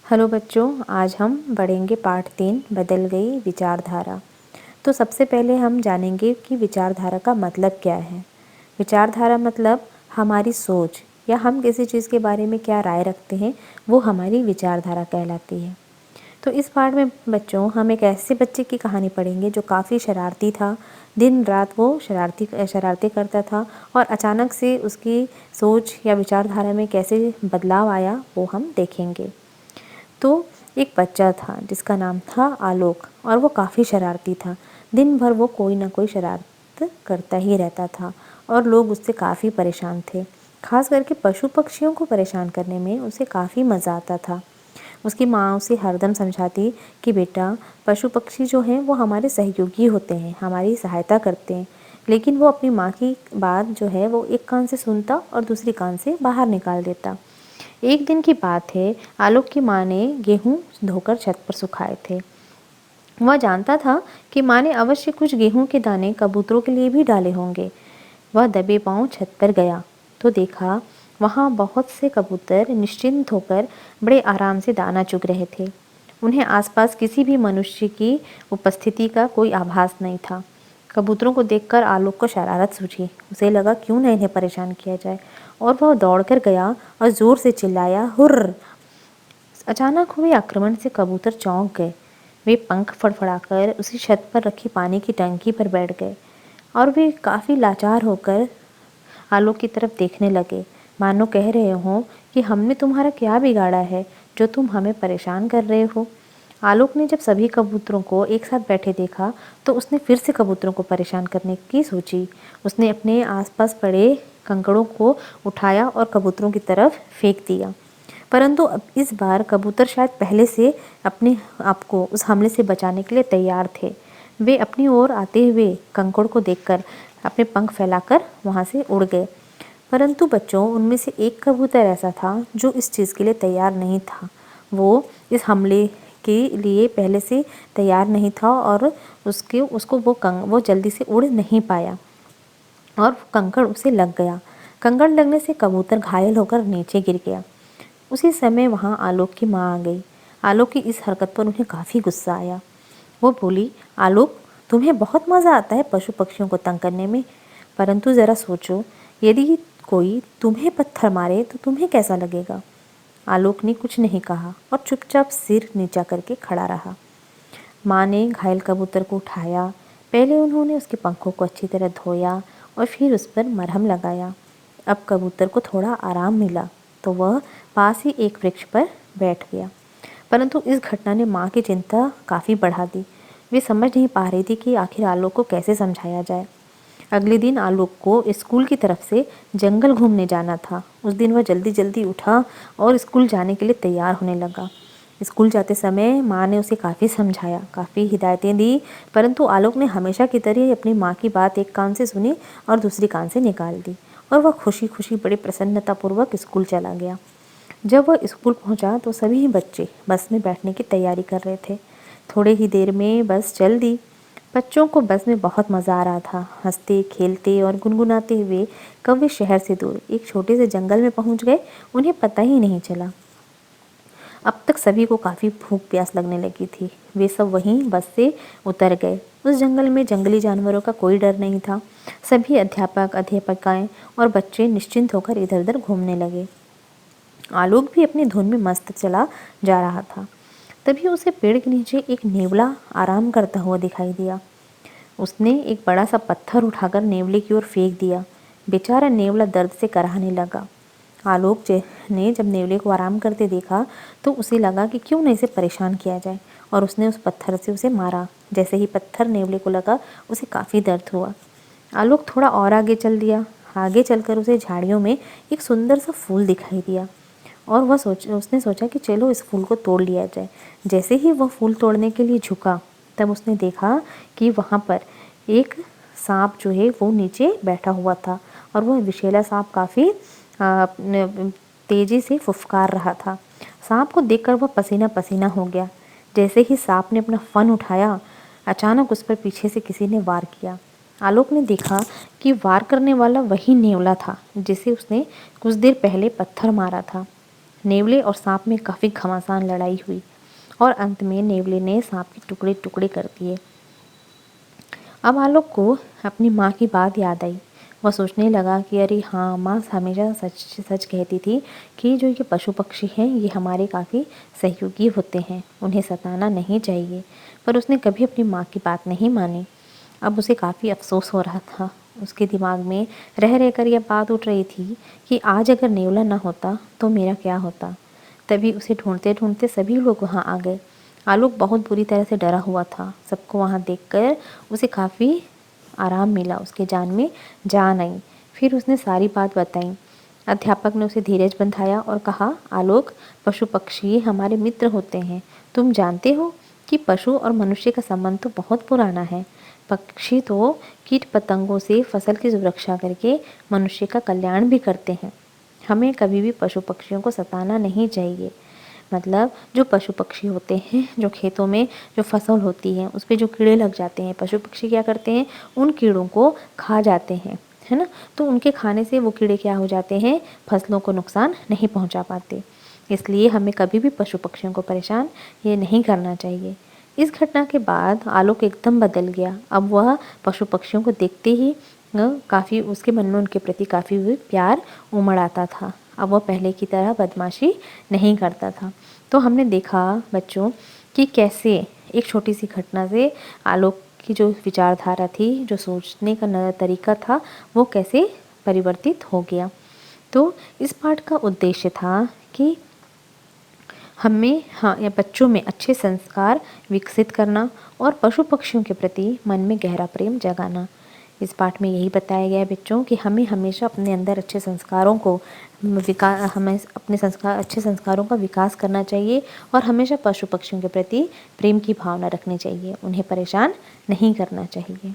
Hello बच्चों, आज हम पढ़ेंगे पाठ 3 बदल गई विचारधारा। तो सबसे पहले हम जानेंगे कि विचारधारा का मतलब क्या है। विचारधारा मतलब हमारी सोच या हम किसी चीज़ के बारे में क्या राय रखते हैं, वो हमारी विचारधारा कहलाती है। तो इस पाठ में बच्चों हम एक ऐसे बच्चे की कहानी पढ़ेंगे जो काफ़ी शरारती था। दिन रात वो शरारतें करता था और अचानक से उसकी सोच या विचारधारा में कैसे बदलाव आया वो हम देखेंगे। तो एक बच्चा था जिसका नाम था आलोक और वो काफ़ी शरारती था। दिन भर वो कोई ना कोई शरारत करता ही रहता था और लोग उससे काफ़ी परेशान थे। खास करके पशु पक्षियों को परेशान करने में उसे काफ़ी मज़ा आता था। उसकी माँ उसे हरदम समझाती कि बेटा, पशु पक्षी जो हैं वो हमारे सहयोगी होते हैं, हमारी सहायता करते हैं। लेकिन वो अपनी माँ की बात जो है वो एक कान से सुनता और दूसरी कान से बाहर निकाल देता। एक दिन की बात है, आलोक की माँ ने गेहूं धोकर छत पर सुखाए थे। वह जानता था कि माँ ने अवश्य कुछ गेहूं के दाने कबूतरों के लिए भी डाले होंगे। वह दबे पांव छत पर गया तो देखा वहां बहुत से कबूतर निश्चिंत होकर बड़े आराम से दाना चुग रहे थे। उन्हें आसपास किसी भी मनुष्य की उपस्थिति का कोई आभास नहीं था। कबूतरों को देखकर आलोक को शरारत सूझी। उसे लगा क्यों न इन्हें परेशान किया जाए और वह दौड़कर गया और जोर से चिल्लाया, हुर्र। अचानक हुए आक्रमण से कबूतर चौंक गए। वे पंख फड़फड़ाकर उसी छत पर रखी पानी की टंकी पर बैठ गए और वे काफ़ी लाचार होकर आलोक की तरफ देखने लगे, मानो कह रहे हों कि हमने तुम्हारा क्या बिगाड़ा है जो तुम हमें परेशान कर रहे हो। आलोक ने जब सभी कबूतरों को एक साथ बैठे देखा तो उसने फिर से कबूतरों को परेशान करने की सोची। उसने अपने आसपास पड़े कंकड़ों को उठाया और कबूतरों की तरफ फेंक दिया। परंतु अब इस बार कबूतर शायद पहले से अपने आप को उस हमले से बचाने के लिए तैयार थे। वे अपनी ओर आते हुए कंकड़ को देखकर अपने पंख फैलाकर वहां से उड़ गए। परंतु बच्चों, उनमें से एक कबूतर ऐसा था जो इस चीज़ के लिए तैयार नहीं था। वो इस हमले के लिए पहले से तैयार नहीं था और उसको वो जल्दी से उड़ नहीं पाया और कंकड़ उसे लग गया। कंकड़ लगने से कबूतर घायल होकर नीचे गिर गया। उसी समय वहां आलोक की माँ आ गई। आलोक की इस हरकत पर उन्हें काफ़ी गुस्सा आया। वो बोली, आलोक, तुम्हें बहुत मज़ा आता है पशु पक्षियों को तंग करने में, परंतु ज़रा सोचो, यदि कोई तुम्हें पत्थर मारे तो तुम्हें कैसा लगेगा। आलोक ने कुछ नहीं कहा और चुपचाप सिर नीचा करके खड़ा रहा। माँ ने घायल कबूतर को उठाया। पहले उन्होंने उसके पंखों को अच्छी तरह धोया और फिर उस पर मरहम लगाया। अब कबूतर को थोड़ा आराम मिला तो वह पास ही एक वृक्ष पर बैठ गया। परंतु इस घटना ने माँ की चिंता काफ़ी बढ़ा दी। वे समझ नहीं पा रही थी कि आखिर आलोक को कैसे समझाया जाए। अगले दिन आलोक को स्कूल की तरफ से जंगल घूमने जाना था। उस दिन वह जल्दी जल्दी उठा और स्कूल जाने के लिए तैयार होने लगा। स्कूल जाते समय माँ ने उसे काफ़ी समझाया, काफ़ी हिदायतें दी, परंतु आलोक ने हमेशा की तरह अपनी माँ की बात एक कान से सुनी और दूसरी कान से निकाल दी और वह खुशी खुशी बड़ी प्रसन्नतापूर्वक स्कूल चला गया। जब वह स्कूल पहुंचा तो सभी बच्चे बस में बैठने की तैयारी कर रहे थे। थोड़े ही देर में बस चल दी। बच्चों को बस में बहुत मज़ा आ रहा था। हंसते खेलते और गुनगुनाते हुए कब वे शहर से दूर एक छोटे से जंगल में पहुंच गए, उन्हें पता ही नहीं चला। अब तक सभी को काफ़ी भूख प्यास लगने लगी थी। वे सब वहीं बस से उतर गए। उस जंगल में जंगली जानवरों का कोई डर नहीं था। सभी अध्यापक, अध्यापिकाएं और बच्चे निश्चिंत होकर इधर उधर घूमने लगे। आलोक भी अपनी धुन में मस्त चला जा रहा था। तभी उसे पेड़ के नीचे एक नेवला आराम करता हुआ दिखाई दिया। उसने एक बड़ा सा पत्थर उठाकर नेवले की ओर फेंक दिया। बेचारा नेवला दर्द से कराहने लगा। आलोक ने जब नेवले को आराम करते देखा तो उसे लगा कि क्यों न इसे परेशान किया जाए और उसने उस पत्थर से उसे मारा। जैसे ही पत्थर नेवले को लगा उसे काफ़ी दर्द हुआ। आलोक थोड़ा और आगे चल दिया। आगे चलकर उसे झाड़ियों में एक सुंदर सा फूल दिखाई दिया और उसने सोचा कि चलो इस फूल को तोड़ लिया जाए। जैसे ही वह फूल तोड़ने के लिए झुका तब उसने देखा कि वहाँ पर एक सांप जो है वो नीचे बैठा हुआ था और वह विषैला सांप काफ़ी तेजी से फुफकार रहा था। सांप को देखकर वह पसीना पसीना हो गया। जैसे ही सांप ने अपना फन उठाया, अचानक उस पर पीछे से किसी ने वार किया। आलोक ने देखा कि वार करने वाला वही नेवला था जिसे उसने कुछ देर पहले पत्थर मारा था। नेवले और सांप में काफ़ी घमासान लड़ाई हुई और अंत में नेवले ने सांप के टुकड़े टुकड़े कर दिए। अब आलोक को अपनी माँ की बात याद आई। वह सोचने लगा कि अरे हाँ, माँ हमेशा सच सच कहती थी कि जो ये पशु पक्षी हैं ये हमारे काफ़ी सहयोगी होते हैं, उन्हें सताना नहीं चाहिए। पर उसने कभी अपनी माँ की बात नहीं मानी। अब उसे काफ़ी अफसोस हो रहा था। उसके दिमाग में रह रहकर यह बात उठ रही थी कि आज अगर नेवला ना होता तो मेरा क्या होता। तभी उसे ढूंढते ढूंढते सभी लोग वहाँ आ गए। आलोक बहुत बुरी तरह से डरा हुआ था। सबको वहाँ देखकर उसे काफ़ी आराम मिला, उसके जान में जान आई। फिर उसने सारी बात बताई। अध्यापक ने उसे धीरज बंधाया और कहा, आलोक, पशु पक्षी हमारे मित्र होते हैं। तुम जानते हो कि पशु और मनुष्य का संबंध तो बहुत पुराना है। पक्षी तो कीट पतंगों से फसल की सुरक्षा करके मनुष्य का कल्याण भी करते हैं। हमें कभी भी पशु पक्षियों को सताना नहीं चाहिए। मतलब जो पशु पक्षी होते हैं, जो खेतों में जो फसल होती है उस पे जो कीड़े लग जाते हैं, पशु पक्षी क्या करते हैं, उन कीड़ों को खा जाते हैं, है ना। तो उनके खाने से वो कीड़े क्या हो जाते हैं, फसलों को नुकसान नहीं पहुंचा पाते। इसलिए हमें कभी भी पशु पक्षियों को परेशान ये नहीं करना चाहिए। इस घटना के बाद आलोक एकदम बदल गया। अब वह पशु पक्षियों को देखते ही काफ़ी उसके मन में उनके प्रति काफ़ी प्यार उमड़ आता था। अब वह पहले की तरह बदमाशी नहीं करता था। तो हमने देखा बच्चों कि कैसे एक छोटी सी घटना से आलोक की जो विचारधारा थी, जो सोचने का तरीका था, वो कैसे परिवर्तित हो गया। तो इस पाठ का उद्देश्य था कि हमें या बच्चों में अच्छे संस्कार विकसित करना और पशु पक्षियों के प्रति मन में गहरा प्रेम जगाना। इस पाठ में यही बताया गया है बच्चों कि हमें हमेशा अपने अंदर अच्छे संस्कारों को हमें अपने अच्छे संस्कारों का विकास करना चाहिए और हमेशा पशु पक्षियों के प्रति प्रेम की भावना रखनी चाहिए, उन्हें परेशान नहीं करना चाहिए।